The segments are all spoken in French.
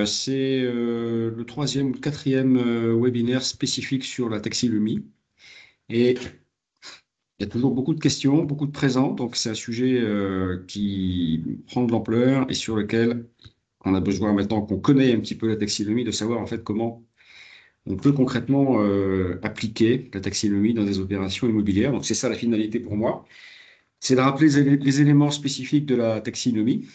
C'est le troisième ou le quatrième webinaire spécifique sur la taxinomie. Et il y a toujours beaucoup de questions, beaucoup de présents. Donc, c'est un sujet qui prend de l'ampleur et sur lequel on a besoin maintenant qu'on connaît un petit peu la taxinomie, de savoir en fait comment on peut concrètement appliquer la taxinomie dans des opérations immobilières. Donc, c'est ça la finalité pour moi. C'est de rappeler les éléments spécifiques de la taxinomie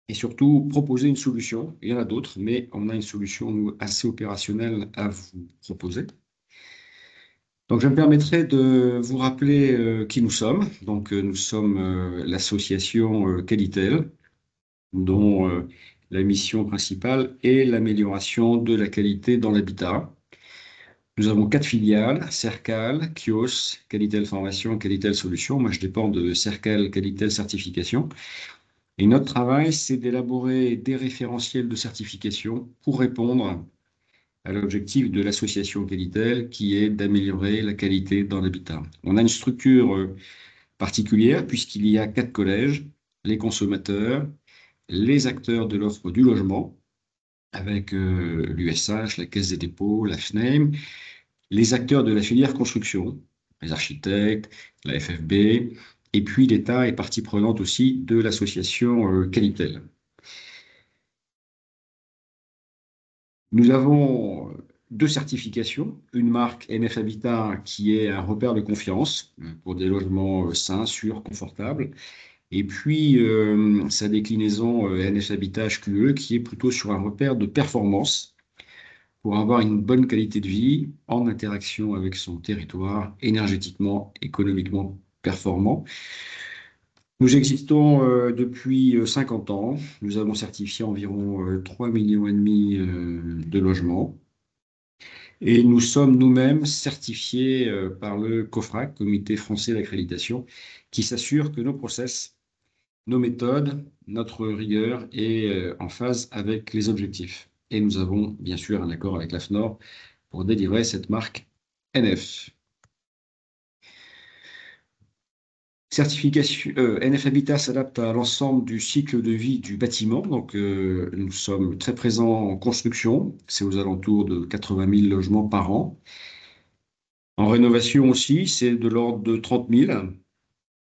et surtout proposer une solution. Il y en a d'autres, mais on a une solution nous, assez opérationnelle à vous proposer. Donc, je me permettrai de vous rappeler qui nous sommes. Donc, nous sommes l'association Qualitel, dont la mission principale est l'amélioration de la qualité dans l'habitat. Nous avons 4 filiales, Cercal, Kios, Qualitel Formation, Qualitel Solutions. Moi, je dépends de Cercal Qualitel Certification. Et notre travail, c'est d'élaborer des référentiels de certification pour répondre à l'objectif de l'association Qualitel, qui est d'améliorer la qualité dans l'habitat. On a une structure particulière puisqu'il y a 4 collèges, les consommateurs, les acteurs de l'offre du logement, avec l'USH, la Caisse des dépôts, la FNAIM, les acteurs de la filière construction, les architectes, la FFB, et puis l'État est partie prenante aussi de l'association Qualitel. Nous avons deux certifications, une marque NF Habitat qui est un repère de confiance pour des logements sains, sûrs, confortables, et puis sa déclinaison NF Habitat HQE qui est plutôt sur un repère de performance pour avoir une bonne qualité de vie en interaction avec son territoire, énergétiquement, économiquement performant. Nous existons depuis 50 ans. Nous avons certifié environ 3,5 millions de logements. Et nous sommes nous-mêmes certifiés par le COFRAC, Comité français d'accréditation, qui s'assure que nos process, nos méthodes, notre rigueur est en phase avec les objectifs. Et nous avons bien sûr un accord avec l'AFNOR pour délivrer cette marque NF. Certification, NF Habitat s'adapte à l'ensemble du cycle de vie du bâtiment. Donc, nous sommes très présents en construction. C'est aux alentours de 80 000 logements par an. En rénovation aussi, c'est de l'ordre de 30 000.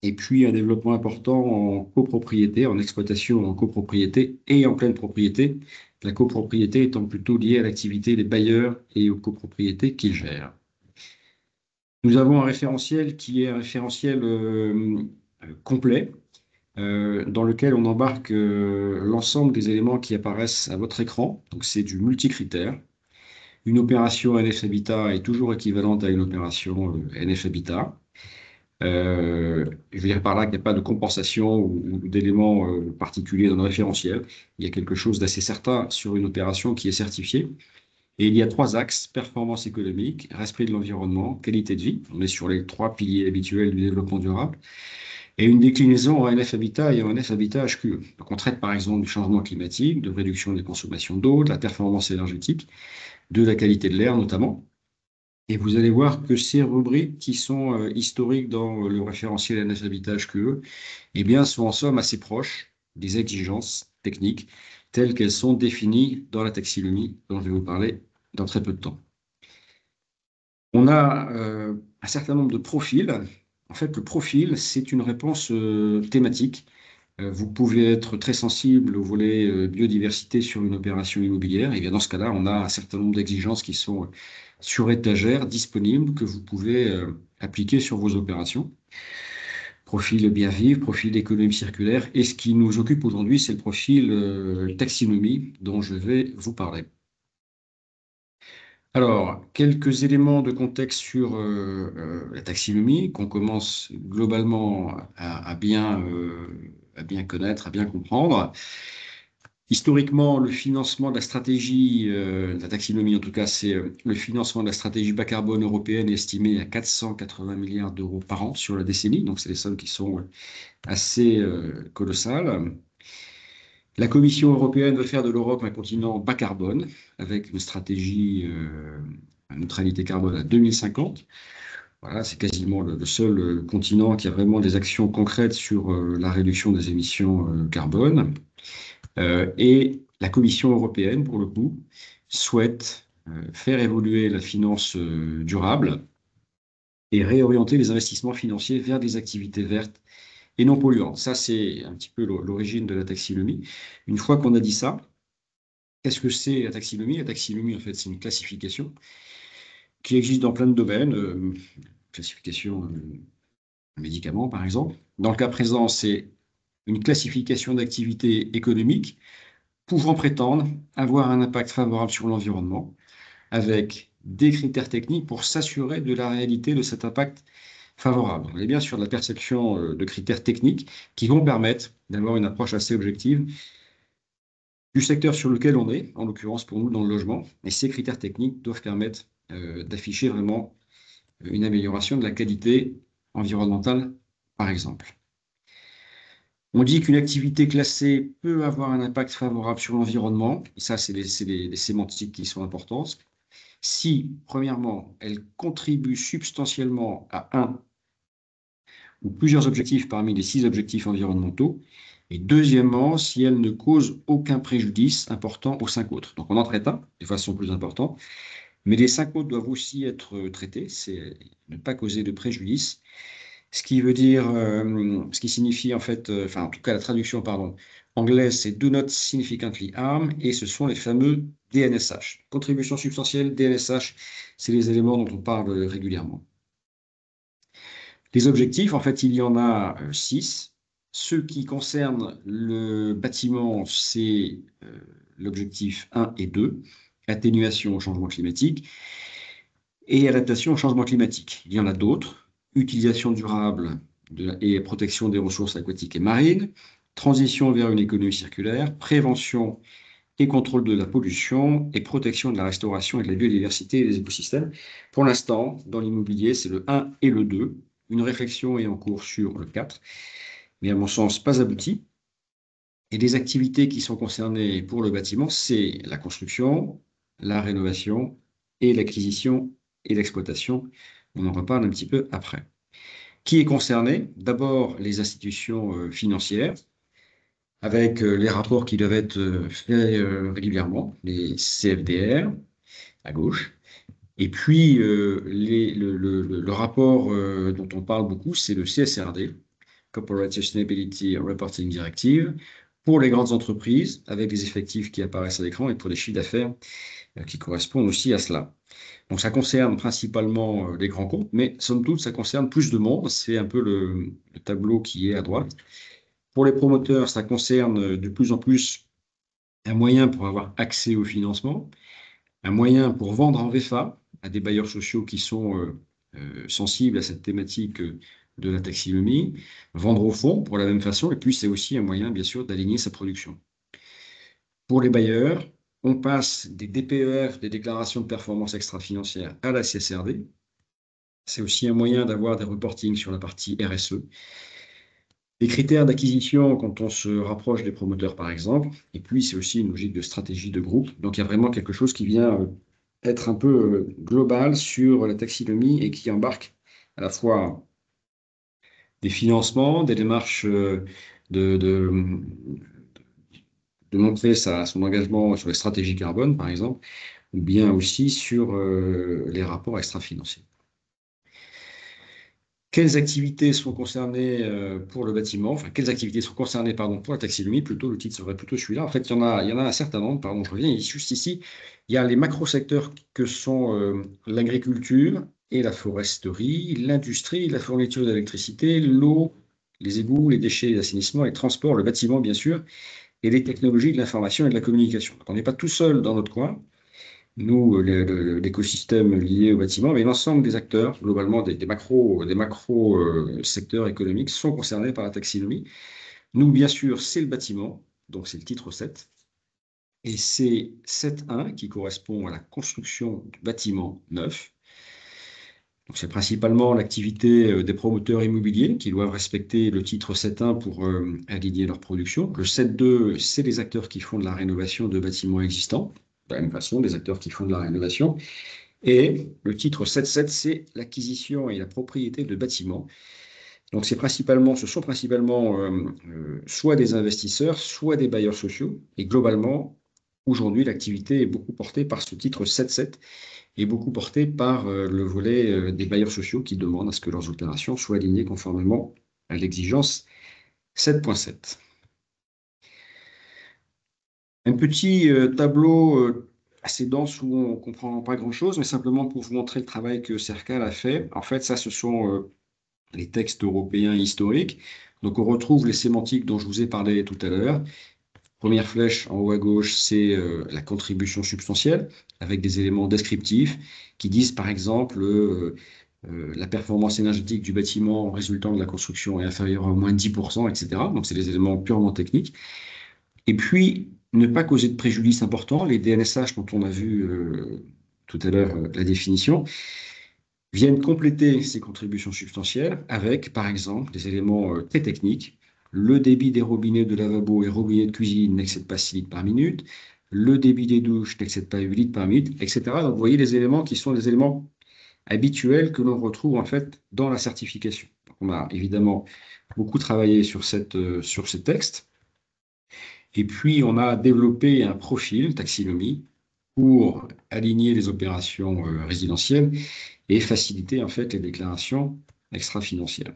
Et puis, un développement important en copropriété, en exploitation en copropriété et en pleine propriété. La copropriété étant plutôt liée à l'activité des bailleurs et aux copropriétés qu'ils gèrent. Nous avons un référentiel qui est un référentiel complet dans lequel on embarque l'ensemble des éléments qui apparaissent à votre écran. Donc, c'est du multicritère. Une opération NF Habitat est toujours équivalente à une opération NF Habitat. Je veux dire par là qu'il n'y a pas de compensation ou d'éléments particuliers dans le référentiel. Il y a quelque chose d'assez certain sur une opération qui est certifiée. Et il y a 3 axes, performance économique, respect de l'environnement, qualité de vie. On est sur les 3 piliers habituels du développement durable. Et une déclinaison en NF Habitat et en NF Habitat HQE. Donc on traite par exemple du changement climatique, de réduction des consommations d'eau, de la performance énergétique, de la qualité de l'air notamment. Et vous allez voir que ces rubriques qui sont historiques dans le référentiel NF Habitat HQE, eh bien, sont en somme assez proches des exigences techniques telles qu'elles sont définies dans la taxinomie dont je vais vous parler dans très peu de temps. On a un certain nombre de profils. En fait, le profil, c'est une réponse thématique. Vous pouvez être très sensible au volet biodiversité sur une opération immobilière. Et bien dans ce cas-là, on a un certain nombre d'exigences qui sont sur étagère, disponibles, que vous pouvez appliquer sur vos opérations. Profil bien vivre, profil économie circulaire. Et ce qui nous occupe aujourd'hui, c'est le profil taxinomie dont je vais vous parler. Alors, quelques éléments de contexte sur la taxinomie qu'on commence globalement à bien connaître, à bien comprendre. Historiquement, le financement de la stratégie, la taxinomie en tout cas, c'est le financement de la stratégie bas carbone européenne estimé à 480 milliards d'euros par an sur la décennie. Donc, c'est des sommes qui sont assez colossales. La Commission européenne veut faire de l'Europe un continent bas carbone, avec une stratégie neutralité carbone à 2050. Voilà, c'est quasiment le seul continent qui a vraiment des actions concrètes sur la réduction des émissions carbone. Et la Commission européenne, pour le coup, souhaite faire évoluer la finance durable et réorienter les investissements financiers vers des activités vertes et non polluantes. Ça, c'est un petit peu l'origine de la taxinomie. Une fois qu'on a dit ça, qu'est-ce que c'est la taxinomie? La taxinomie, en fait, c'est une classification qui existe dans plein de domaines. Classification médicaments, par exemple. Dans le cas présent, c'est une classification d'activités économiques pouvant prétendre avoir un impact favorable sur l'environnement, avec des critères techniques pour s'assurer de la réalité de cet impact favorable. On est bien sur la perception de critères techniques qui vont permettre d'avoir une approche assez objective du secteur sur lequel on est, en l'occurrence pour nous dans le logement. Et ces critères techniques doivent permettre d'afficher vraiment une amélioration de la qualité environnementale, par exemple. On dit qu'une activité classée peut avoir un impact favorable sur l'environnement. Et ça, c'est des sémantiques qui sont importantes. Si, premièrement, elle contribue substantiellement à un ou plusieurs objectifs parmi les 6 objectifs environnementaux. Et deuxièmement, si elle ne cause aucun préjudice important aux 5 autres. Donc on en traite un de façon plus importante, mais les 5 autres doivent aussi être traités, c'est ne pas causer de préjudice. Ce qui veut dire, ce qui signifie en fait, enfin en tout cas la traduction, pardon, anglaise, c'est do not significantly harm, et ce sont les fameux DNSH. Contribution substantielle, DNSH, c'est les éléments dont on parle régulièrement. Les objectifs, en fait, il y en a 6. Ceux qui concernent le bâtiment, c'est l'objectif 1 et 2, atténuation au changement climatique et adaptation au changement climatique. Il y en a d'autres, utilisation durable et protection des ressources aquatiques et marines, transition vers une économie circulaire, prévention et contrôle de la pollution et protection de la restauration et de la biodiversité et des écosystèmes. Pour l'instant, dans l'immobilier, c'est le 1 et le 2. Une réflexion est en cours sur le 4, mais à mon sens, pas abouti. Et les activités qui sont concernées pour le bâtiment, c'est la construction, la rénovation et l'acquisition et l'exploitation. On en reparle un petit peu après. Qui est concerné? D'abord, les institutions financières, avec les rapports qui doivent être faits régulièrement, les CFDR à gauche. Et puis, le rapport dont on parle beaucoup, c'est le CSRD, Corporate Sustainability Reporting Directive, pour les grandes entreprises, avec les effectifs qui apparaissent à l'écran, et pour les chiffres d'affaires qui correspondent aussi à cela. Donc, ça concerne principalement les grands comptes, mais somme toute, ça concerne plus de monde. C'est un peu le tableau qui est à droite. Pour les promoteurs, ça concerne de plus en plus un moyen pour avoir accès au financement, un moyen pour vendre en VFA à des bailleurs sociaux qui sont sensibles à cette thématique de la taxinomie, vendre au fond pour la même façon, et puis c'est aussi un moyen, bien sûr, d'aligner sa production. Pour les bailleurs, on passe des DPER, des déclarations de performance extra-financière, à la CSRD. C'est aussi un moyen d'avoir des reportings sur la partie RSE. Les critères d'acquisition quand on se rapproche des promoteurs, par exemple. Et puis, c'est aussi une logique de stratégie de groupe. Donc, il y a vraiment quelque chose qui vient être un peu global sur la taxinomie et qui embarque à la fois des financements, des démarches de, de, de montrer son engagement sur les stratégies carbone, par exemple, ou bien aussi sur les rapports extra-financiers. Quelles activités sont concernées pour le bâtiment, enfin, quelles activités sont concernées, pardon, pour la taxinomie, plutôt, le titre serait plutôt celui-là. En fait, il y en a un certain nombre, pardon, je reviens, juste ici, il y a les macro-secteurs que sont l'agriculture et la foresterie, l'industrie, la fourniture d'électricité, l'eau, les égouts, les déchets, l'assainissement, les transports, le bâtiment, bien sûr, et les technologies de l'information et de la communication. Donc, on n'est pas tout seul dans notre coin, nous, l'écosystème lié au bâtiment, mais l'ensemble des acteurs, globalement des macro secteurs économiques, sont concernés par la taxinomie. Nous, bien sûr, c'est le bâtiment, donc c'est le titre 7, et c'est 7.1 qui correspond à la construction du bâtiment neuf. Donc c'est principalement l'activité des promoteurs immobiliers qui doivent respecter le titre 7.1 pour aligner leur production. Le 7.2, c'est les acteurs qui font de la rénovation de bâtiments existants, de la même façon, des acteurs qui font de la rénovation. Et le titre 7.7, c'est l'acquisition et la propriété de bâtiments. Donc, ce sont principalement soit des investisseurs, soit des bailleurs sociaux. Et globalement, aujourd'hui, l'activité est beaucoup portée par ce titre 7.7 et beaucoup portée par le volet des bailleurs sociaux qui demandent à ce que leurs opérations soient alignées conformément à l'exigence 7.7. Un petit tableau assez dense où on ne comprend pas grand-chose, mais simplement pour vous montrer le travail que Cercal a fait. En fait, ça, ce sont les textes européens historiques. Donc, on retrouve les sémantiques dont je vous ai parlé tout à l'heure. Première flèche en haut à gauche, c'est la contribution substantielle, avec des éléments descriptifs qui disent, par exemple, la performance énergétique du bâtiment résultant de la construction est inférieure à au moins 10%, etc. Donc, c'est des éléments purement techniques. Et puis, ne pas causer de préjudice important, les DNSH dont on a vu tout à l'heure la définition, viennent compléter ces contributions substantielles avec, par exemple, des éléments très techniques. Le débit des robinets de lavabo et robinets de cuisine n'excède pas 6 litres par minute. Le débit des douches n'excède pas 8 litres par minute, etc. Donc, vous voyez les éléments qui sont des éléments habituels que l'on retrouve en fait dans la certification. Donc, on a évidemment beaucoup travaillé sur ces textes. Et puis, on a développé un profil taxinomie pour aligner les opérations résidentielles et faciliter en fait les déclarations extra-financières.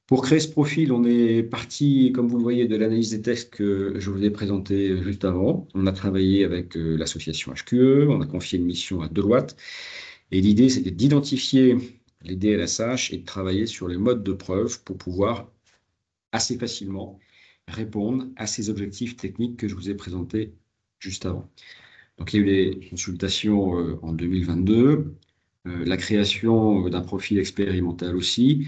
Pour créer ce profil, on est parti, comme vous le voyez, de l'analyse des textes que je vous ai présentés juste avant. On a travaillé avec l'association HQE, on a confié une mission à Deloitte, et l'idée, c'était d'identifier les DLSH et de travailler sur les modes de preuve pour pouvoir assez facilement répondre à ces objectifs techniques que je vous ai présentés juste avant. Donc, il y a eu les consultations en 2022, la création d'un profil expérimental aussi,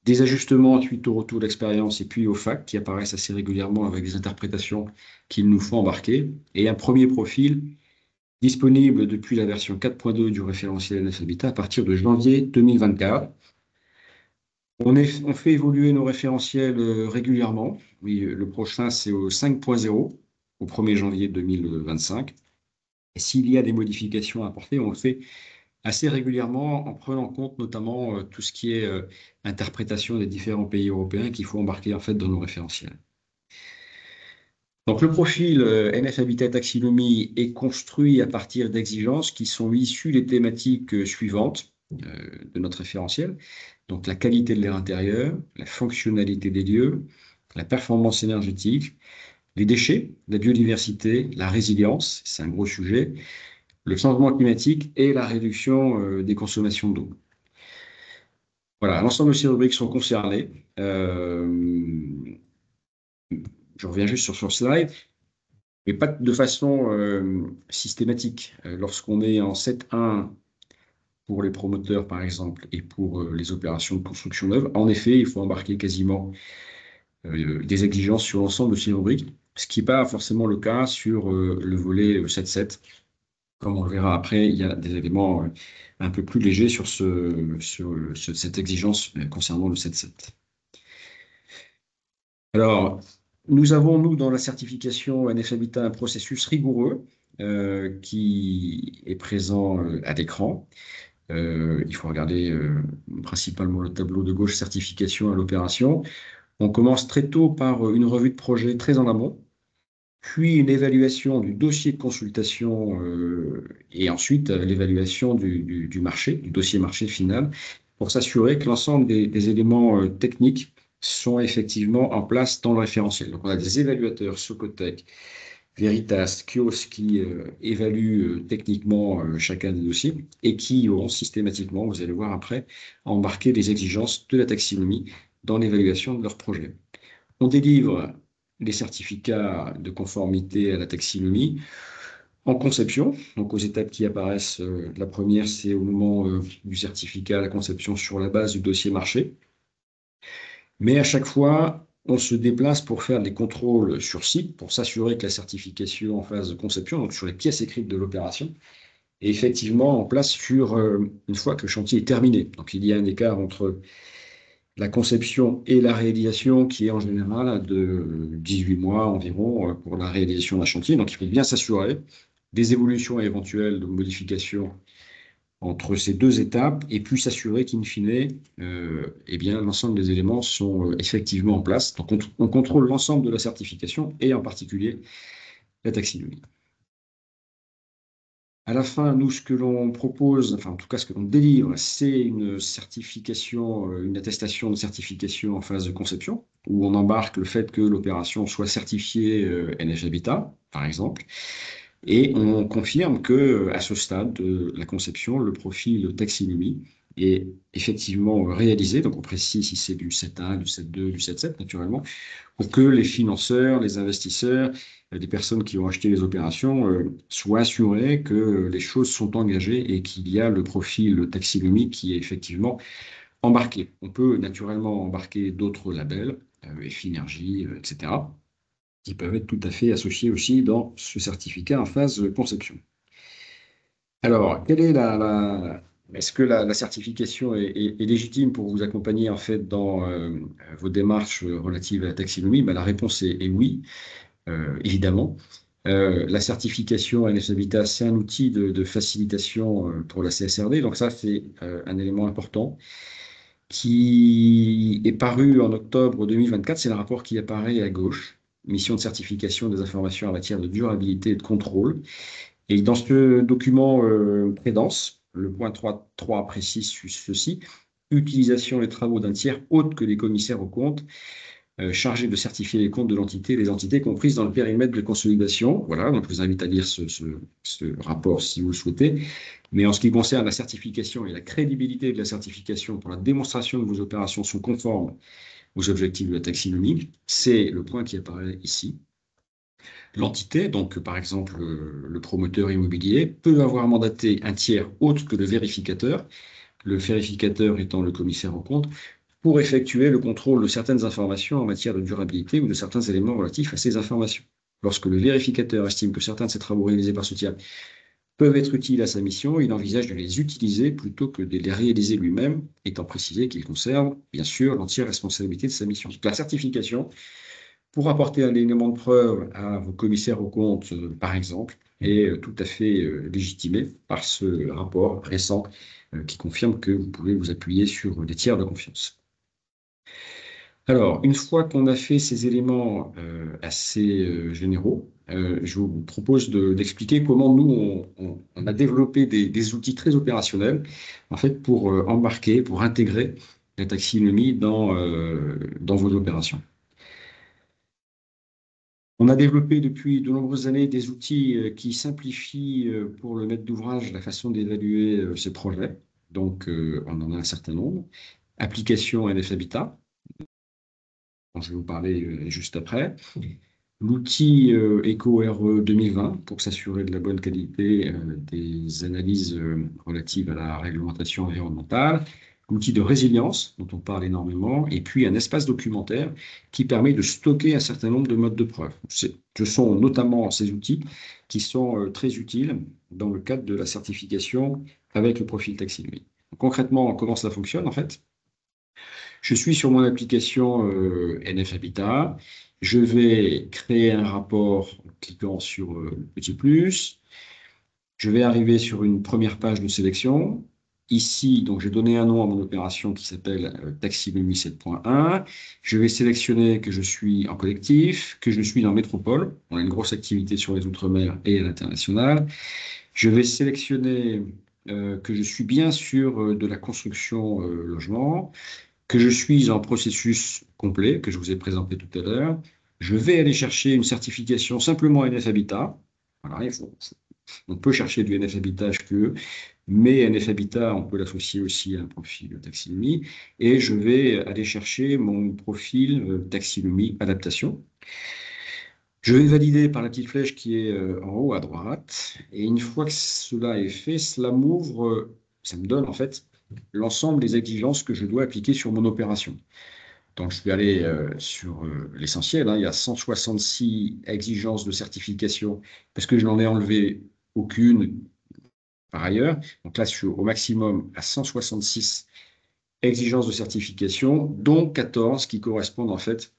des ajustements suite au retour d'expérience et puis aux facs qui apparaissent assez régulièrement avec des interprétations qu'il nous faut embarquer, et un premier profil disponible depuis la version 4.2 du référentiel NF Habitat à partir de janvier 2024. On fait évoluer nos référentiels régulièrement. Oui, le prochain, c'est au 5.0, au 1er janvier 2025. Et s'il y a des modifications à apporter, on le fait assez régulièrement en prenant en compte notamment tout ce qui est interprétation des différents pays européens qu'il faut embarquer en fait dans nos référentiels. Donc le profil NF Habitat Taxinomie est construit à partir d'exigences qui sont issues des thématiques suivantes de notre référentiel. Donc la qualité de l'air intérieur, la fonctionnalité des lieux, la performance énergétique, les déchets, la biodiversité, la résilience, c'est un gros sujet, le changement climatique et la réduction des consommations d'eau. Voilà, l'ensemble de ces rubriques sont concernées. Je reviens juste sur ce slide, mais pas de façon systématique. Lorsqu'on est en 7.1 pour les promoteurs, par exemple, et pour les opérations de construction neuve, en effet, il faut embarquer quasiment des exigences sur l'ensemble de ces rubriques, ce qui n'est pas forcément le cas sur le volet 7.7. Comme on le verra après, il y a des éléments un peu plus légers sur cette exigence concernant le 7.7. Alors, nous avons, nous, dans la certification NF Habitat, un processus rigoureux qui est présent à l'écran. Il faut regarder principalement le tableau de gauche, certification à l'opération. On commence très tôt par une revue de projet très en amont, puis une évaluation du dossier de consultation et ensuite l'évaluation du marché, du dossier marché final, pour s'assurer que l'ensemble des éléments techniques sont effectivement en place dans le référentiel. Donc, on a des évaluateurs Socotec, Veritas, Kios qui évaluent techniquement chacun des dossiers et qui auront systématiquement, vous allez voir après, embarqué les exigences de la taxinomie dans l'évaluation de leur projet. On délivre les certificats de conformité à la taxinomie en conception, donc aux étapes qui apparaissent. La première, c'est au moment du certificat à la conception sur la base du dossier marché. Mais à chaque fois, on se déplace pour faire des contrôles sur site, pour s'assurer que la certification en phase de conception, donc sur les pièces écrites de l'opération, est effectivement en place une fois que le chantier est terminé. Donc il y a un écart entre la conception et la réalisation qui est en général de 18 mois environ pour la réalisation d'un chantier. Donc il faut bien s'assurer des évolutions éventuelles de modifications entre ces deux étapes et puis s'assurer qu'in fine, eh bien, l'ensemble des éléments sont effectivement en place. Donc, on contrôle l'ensemble de la certification et en particulier la taxinomie. À la fin, nous, ce que l'on propose, enfin en tout cas ce que l'on délivre, c'est une certification, une attestation de certification en phase de conception, où on embarque le fait que l'opération soit certifiée NF Habitat, par exemple, et on confirme que à ce stade de la conception, le profil taxinomie est effectivement réalisé. Donc on précise si c'est du 7.1, du 7.2, du 7.7 naturellement, pour que les financeurs, les investisseurs, les personnes qui ont acheté les opérations soient assurés que les choses sont engagées et qu'il y a le profil taxinomie qui est effectivement embarqué. On peut naturellement embarquer d'autres labels, Finergie, etc., qui peuvent être tout à fait associés aussi dans ce certificat en phase de conception. Alors, quelle est est-ce que la certification est légitime pour vous accompagner en fait dans vos démarches relatives à la taxinomie? Ben, la réponse est oui, évidemment. La certification NF Habitat, c'est un outil de facilitation pour la CSRD, donc ça c'est un élément important qui est paru en octobre 2024. C'est le rapport qui apparaît à gauche, mission de certification des informations en matière de durabilité et de contrôle. Et dans ce document très dense, le point 3.3 précise ceci: utilisation des travaux d'un tiers autre que les commissaires aux comptes chargés de certifier les comptes de l'entité et les entités comprises dans le périmètre de consolidation. Voilà, donc je vous invite à lire ce rapport si vous le souhaitez. Mais en ce qui concerne la certification et la crédibilité de la certification pour la démonstration que vos opérations sont conformes aux objectifs de la taxinomie, c'est le point qui apparaît ici. L'entité, donc par exemple le promoteur immobilier, peut avoir mandaté un tiers autre que le vérificateur étant le commissaire aux comptes, pour effectuer le contrôle de certaines informations en matière de durabilité ou de certains éléments relatifs à ces informations. Lorsque le vérificateur estime que certains de ces travaux réalisés par ce tiers peuvent être utiles à sa mission, il envisage de les utiliser plutôt que de les réaliser lui-même, étant précisé qu'il conserve, bien sûr, l'entière responsabilité de sa mission. Donc, la certification, pour apporter un élément de preuve à vos commissaires aux comptes, par exemple, est tout à fait légitimée par ce rapport récent qui confirme que vous pouvez vous appuyer sur des tiers de confiance. Alors, une fois qu'on a fait ces éléments assez généraux, je vous propose d'expliquer comment nous, on a développé des outils très opérationnels, en fait, pour embarquer, pour intégrer la taxinomie dans vos opérations. On a développé depuis de nombreuses années des outils qui simplifient pour le maître d'ouvrage la façon d'évaluer ses projets. Donc, on en a un certain nombre. Application NF Habitat, dont je vais vous parler juste après. L'outil EcoRE 2020 pour s'assurer de la bonne qualité des analyses relatives à la réglementation environnementale. L'outil de résilience dont on parle énormément, et puis un espace documentaire qui permet de stocker un certain nombre de modes de preuve. Ce sont notamment ces outils qui sont très utiles dans le cadre de la certification avec le profil taxinomie. Concrètement, comment ça fonctionne en fait? Je suis sur mon application NF Habitat. Je vais créer un rapport en cliquant sur le petit plus. Je vais arriver sur une première page de sélection. Ici, donc, j'ai donné un nom à mon opération qui s'appelle Taxinomie 7.1. Je vais sélectionner que je suis en collectif, que je suis dans métropole. On a une grosse activité sur les Outre-mer et à l'international. Je vais sélectionner que je suis bien sûr de la construction logement, que je suis en processus complet, que je vous ai présenté tout à l'heure. Je vais aller chercher une certification simplement NF Habitat. Voilà, on peut chercher du NF Habitat HQE, mais NF Habitat, on peut l'associer aussi à un profil taxinomie. Et je vais aller chercher mon profil taxinomie adaptation. Je vais valider par la petite flèche qui est en haut à droite. Et une fois que cela est fait, cela m'ouvre, ça me donne en fait l'ensemble des exigences que je dois appliquer sur mon opération. Donc, je vais aller sur l'essentiel, hein. Il y a 166 exigences de certification parce que je n'en ai enlevé aucune par ailleurs. Donc là, je suis au maximum à 166 exigences de certification, dont 14 qui correspondent en fait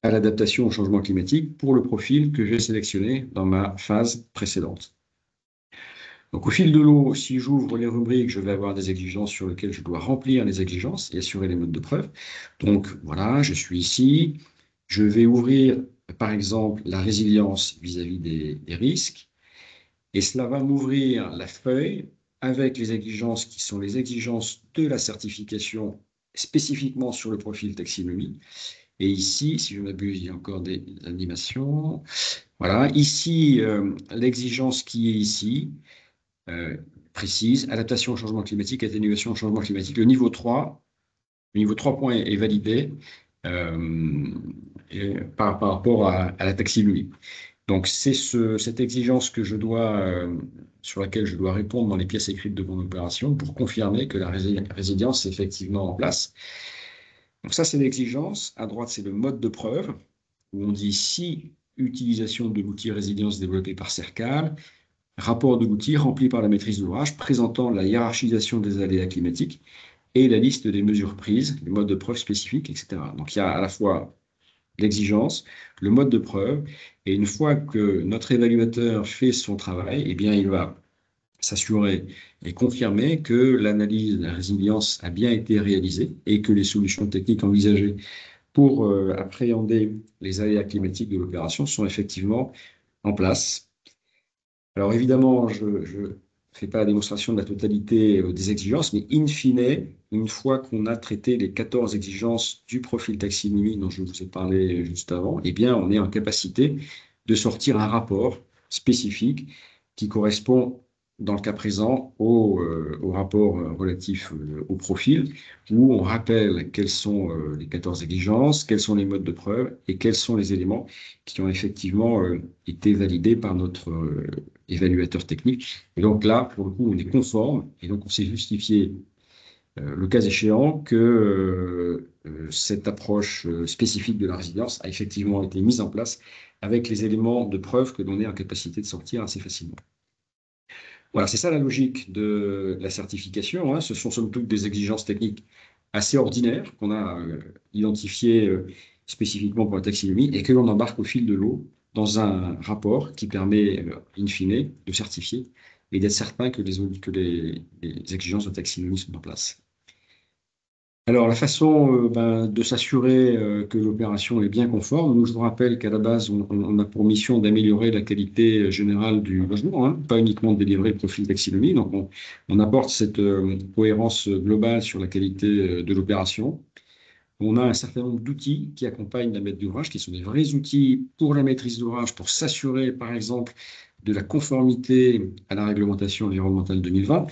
à l'adaptation au changement climatique pour le profil que j'ai sélectionné dans ma phase précédente. Donc, au fil de l'eau, si j'ouvre les rubriques, je vais avoir des exigences sur lesquelles je dois remplir les exigences et assurer les modes de preuve. Donc, voilà, je suis ici. Je vais ouvrir, par exemple, la résilience vis-à-vis des risques. Et cela va m'ouvrir la feuille avec les exigences qui sont les exigences de la certification spécifiquement sur le profil taxinomie. Et ici, si je ne m'abuse, il y a encore des animations. Voilà, ici, l'exigence qui est ici, euh, précise, adaptation au changement climatique, atténuation au changement climatique. Le niveau 3 est validé euh, par rapport à la taxinomie. Donc, c'est cette exigence que sur laquelle je dois répondre dans les pièces écrites de mon opération pour confirmer que la résilience est effectivement en place. Donc, ça, c'est l'exigence. À droite, c'est le mode de preuve, où on dit si utilisation de l'outil résilience développé par CERCAL, rapport de l'outil rempli par la maîtrise d'ouvrage présentant la hiérarchisation des aléas climatiques et la liste des mesures prises, les modes de preuve spécifiques, etc. Donc, il y a à la fois l'exigence, le mode de preuve, et une fois que notre évaluateur fait son travail, eh bien, il va s'assurer et confirmer que l'analyse de la résilience a bien été réalisée et que les solutions techniques envisagées pour appréhender les aléas climatiques de l'opération sont effectivement en place. Alors évidemment, je ne fais pas la démonstration de la totalité des exigences, mais in fine, une fois qu'on a traité les 14 exigences du profil taxinomie dont je vous ai parlé juste avant, eh bien, on est en capacité de sortir un rapport spécifique qui correspond, dans le cas présent, au rapport relatif au profil, où on rappelle quelles sont les 14 exigences, quels sont les modes de preuve et quels sont les éléments qui ont effectivement été validés par notre évaluateur technique. Et donc là, pour le coup, on est conforme et donc on s'est justifié, le cas échéant, que cette approche spécifique de la résilience a effectivement été mise en place avec les éléments de preuve que l'on est en capacité de sortir assez facilement. Voilà, c'est ça la logique de la certification, hein. Ce sont somme toute des exigences techniques assez ordinaires qu'on a identifiées spécifiquement pour la taxinomie et que l'on embarque au fil de l'eau dans un rapport qui permet, in fine, de certifier et d'être certain que les exigences de taxinomie sont en place. Alors, la façon de s'assurer que l'opération est bien conforme, nous, je vous rappelle qu'à la base, on a pour mission d'améliorer la qualité générale du logement, hein, pas uniquement de délivrer le profil taxinomie. Donc, on apporte cette cohérence globale sur la qualité de l'opération. On a un certain nombre d'outils qui accompagnent la maîtrise d'ouvrage, qui sont des vrais outils pour la maîtrise d'ouvrage, pour s'assurer, par exemple, de la conformité à la réglementation environnementale 2020.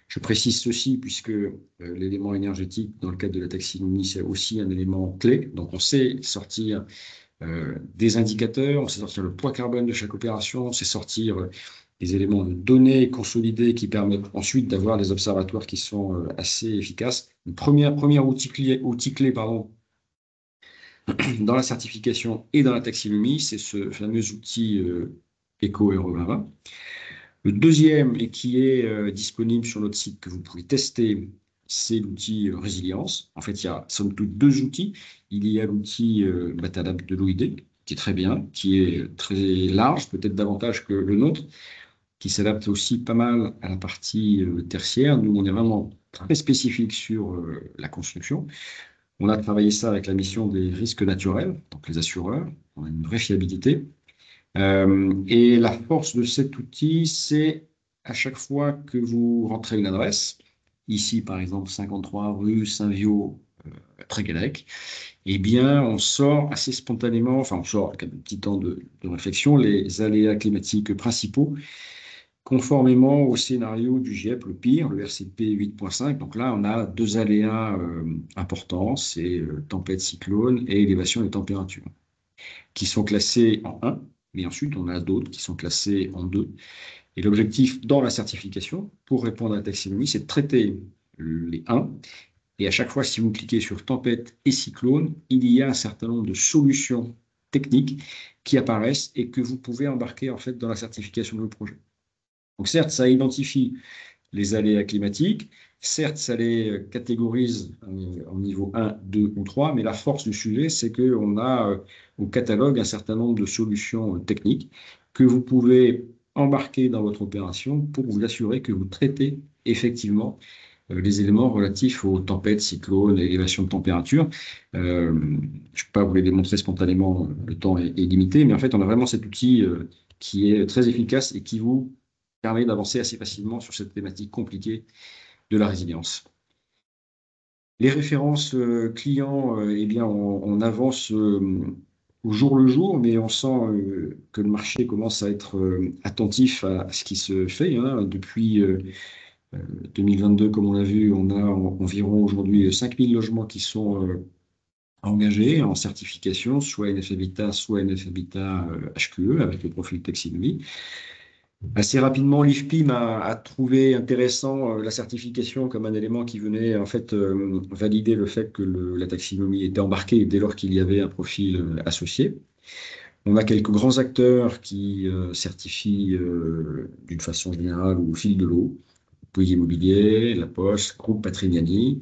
Je précise ceci puisque l'élément énergétique, dans le cadre de la taxinomie, c'est aussi un élément clé. Donc, on sait sortir des indicateurs, on sait sortir le poids carbone de chaque opération, on sait sortir des éléments de données consolidés qui permettent ensuite d'avoir des observatoires qui sont assez efficaces. Le premier outil clé, pardon, dans la certification et dans la taxinomie, c'est ce fameux outil Eco-Aero2020. Le deuxième, et qui est disponible sur notre site, que vous pouvez tester, c'est l'outil Résilience. En fait, il y a somme toute deux outils. Il y a l'outil Batalab de l'OID, qui est très bien, qui est très large, peut-être davantage que le nôtre, qui s'adapte aussi pas mal à la partie tertiaire. Nous, on est vraiment très spécifique sur la construction. On a travaillé ça avec la mission des risques naturels, donc les assureurs. On a une vraie fiabilité. Et la force de cet outil, c'est à chaque fois que vous rentrez une adresse, ici par exemple 53 rue Saint-Viaud, Tréguennec, eh bien on sort assez spontanément, enfin on sort avec un petit temps de réflexion, les aléas climatiques principaux, conformément au scénario du GIEP, le pire, le RCP 8.5. Donc là, on a deux aléas importants, c'est tempête, cyclone et élévation des températures, qui sont classés en 1, mais ensuite on a d'autres qui sont classés en 2. Et l'objectif dans la certification, pour répondre à la taxonomie, c'est de traiter les 1. Et à chaque fois, si vous cliquez sur tempête et cyclone, il y a un certain nombre de solutions techniques qui apparaissent et que vous pouvez embarquer en fait dans la certification de vos projets. Donc certes, ça identifie les aléas climatiques, certes, ça les catégorise en niveau 1, 2 ou 3, mais la force du sujet, c'est qu'on a au catalogue un certain nombre de solutions techniques que vous pouvez embarquer dans votre opération pour vous assurer que vous traitez effectivement les éléments relatifs aux tempêtes, cyclones, élévation de température. Je ne vais pas vous les démontrer spontanément, le temps est limité, mais en fait, on a vraiment cet outil qui est très efficace et qui vous permet d'avancer assez facilement sur cette thématique compliquée de la résilience. Les références clients, eh bien, on avance au jour le jour, mais on sent que le marché commence à être attentif à ce qui se fait, hein. Depuis 2022, comme on l'a vu, on a environ aujourd'hui 5000 logements qui sont engagés en certification, soit NF Habitat, soit NF Habitat HQE, avec le profil taxinomie. Assez rapidement, l'IFPI a trouvé intéressant la certification comme un élément qui venait en fait valider le fait que la taxinomie était embarquée dès lors qu'il y avait un profil associé. On a quelques grands acteurs qui certifient d'une façon générale ou au fil de l'eau. Bouygues Immobilier, La Poste, Groupe Patrignani,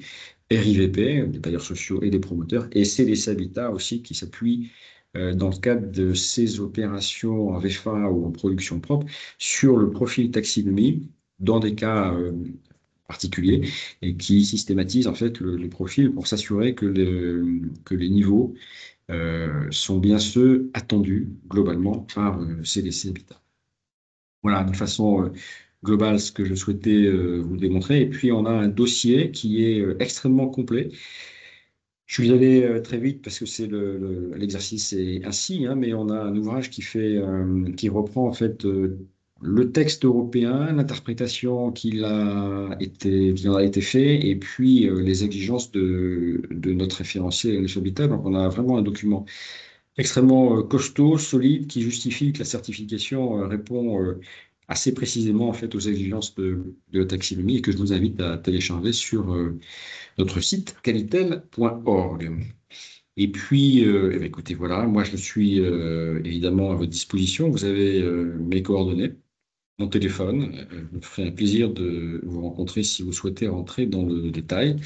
RIVP, des bailleurs sociaux et des promoteurs, et CDC Habitat aussi qui s'appuie dans le cadre de ces opérations en VFA ou en production propre sur le profil taxinomie dans des cas particuliers et qui systématise en fait le profil pour s'assurer que les niveaux sont bien ceux attendus globalement par CDC Habitat. Voilà, de façon globale, ce que je souhaitais vous démontrer. Et puis, on a un dossier qui est extrêmement complet. Je suis allé très vite parce que l'exercice est ainsi, hein, mais on a un ouvrage qui reprend en fait le texte européen, l'interprétation qui en a été fait, et puis les exigences de notre référentiel NF Habitat. Donc, on a vraiment un document extrêmement costaud, solide, qui justifie que la certification répond assez précisément en fait aux exigences de la taxinomie et que je vous invite à télécharger sur notre site qualitel.org. Et puis, eh bien, écoutez, voilà, moi je suis évidemment à votre disposition. Vous avez mes coordonnées, mon téléphone. Je me ferai un plaisir de vous rencontrer si vous souhaitez rentrer dans le détail.